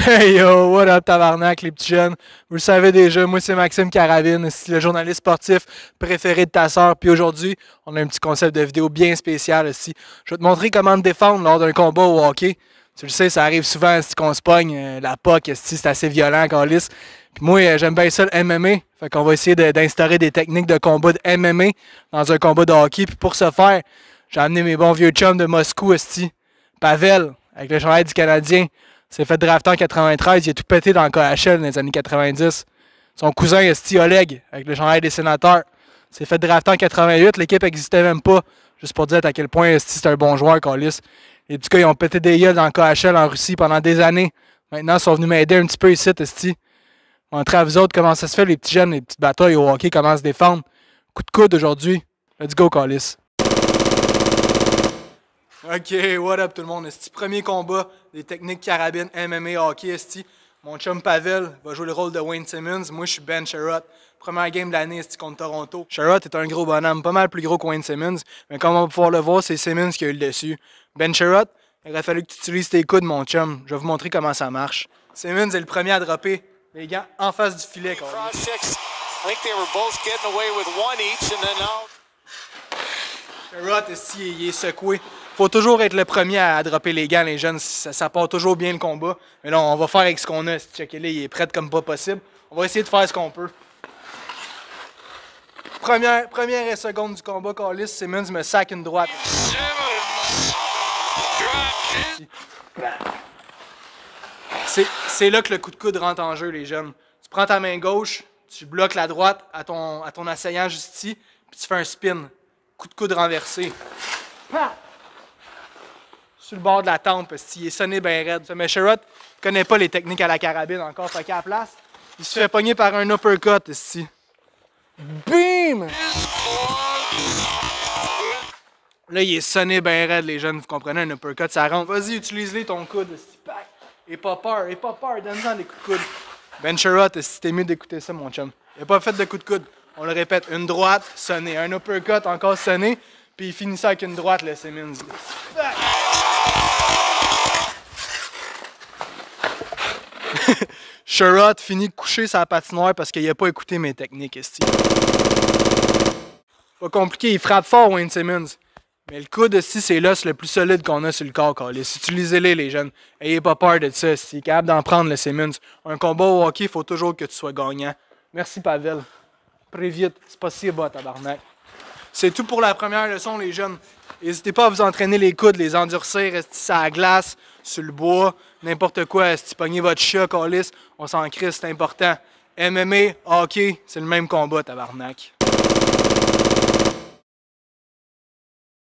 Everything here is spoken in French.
Hey yo, what up tabarnak les petits jeunes? Vous le savez déjà, moi c'est Maxime Carabine, le journaliste sportif préféré de ta sœur. Puis aujourd'hui, on a un petit concept de vidéo bien spécial ici. Je vais te montrer comment te défendre lors d'un combat au hockey. Tu le sais, ça arrive souvent qu'on se pogne, la POC, c'est assez violent, câlisse. Puis moi, j'aime bien ça le MMA. Fait qu'on va essayer d'instaurer des techniques de combat de MMA dans un combat de hockey. Puis pour ce faire, j'ai amené mes bons vieux chums de Moscou, Pavel, avec le chandail du Canadien. S'est fait drafter en 93, il a tout pété dans le KHL dans les années 90. Son cousin, Oleg, avec le chandail des Sénateurs, s'est fait drafter en 88, l'équipe n'existait même pas. Juste pour dire à quel point c'est un bon joueur, Callis. Les petits gars, ils ont pété des gueules dans le KHL en Russie pendant des années. Maintenant, ils sont venus m'aider un petit peu ici, Esti. Montrer à vous autres comment ça se fait, les petits jeunes, les petites batailles au hockey, comment se défendre. Coup de coude aujourd'hui. Let's go, Callis. Ok, what up tout le monde? Premier combat des techniques carabines MMA hockey. Mon chum Pavel va jouer le rôle de Wayne Simmonds. Moi, je suis Ben Sherratt. Première game de l'année contre Toronto. Sherratt est un gros bonhomme, pas mal plus gros que Wayne Simmonds. Mais comme on va pouvoir le voir, c'est Simmonds qui a eu le dessus. Ben Sherratt, il aurait fallu que tu utilises tes coudes, mon chum. Je vais vous montrer comment ça marche. Simmonds est le premier à dropper les gants en face du filet. Sherratt, il est secoué. Faut toujours être le premier à dropper les gants, les jeunes. Ça part toujours bien le combat. Mais là, on va faire avec ce qu'on a. Checkez-le, il est prêt comme pas possible. On va essayer de faire ce qu'on peut. Première et seconde du combat, Callis, Simmonds me sac une droite. C'est là que le coup de coude rentre en jeu, les jeunes. Tu prends ta main gauche, tu bloques la droite à ton assaillant juste ici, puis tu fais un spin. Coup de coude renversé. Sur le bord de la tempe, parce qu'il est sonné bien raide. Mais Sherratt ne connaît pas les techniques à la carabine encore, fait qu'à la place, il se fait pogner par un uppercut ici. Bim! Là, il est sonné bien raide, les jeunes, vous comprenez, un uppercut, ça rentre. Vas-y, utilise-les ton coude, et pas peur, donne-en des coups de coude. Ben Sherratt, t'es mieux d'écouter ça, mon chum. Il n'a pas fait de coup de coude. On le répète, une droite, sonné, un uppercut, encore sonné, puis il finit ça avec une droite, le Simmonds. Sherratt finit de coucher sa patinoire parce qu'il n'a pas écouté mes techniques. Pas compliqué, il frappe fort, Wayne Simmonds. Mais le coude ici, c'est l'os le plus solide qu'on a sur le corps. Utilisez-les, les jeunes. Ayez pas peur de ça. Si il est capable d'en prendre, le Simmonds. Un combat au hockey, il faut toujours que tu sois gagnant. Merci, Pavel. Près vite, c'est pas si bas, tabarnak. C'est tout pour la première leçon, les jeunes. N'hésitez pas à vous entraîner les coudes, les endurcir, restez à la glace, sur le bois, n'importe quoi. Pognez votre chat, Callis, on s'en crisse, c'est important. MMA, hockey, c'est le même combat, tabarnak.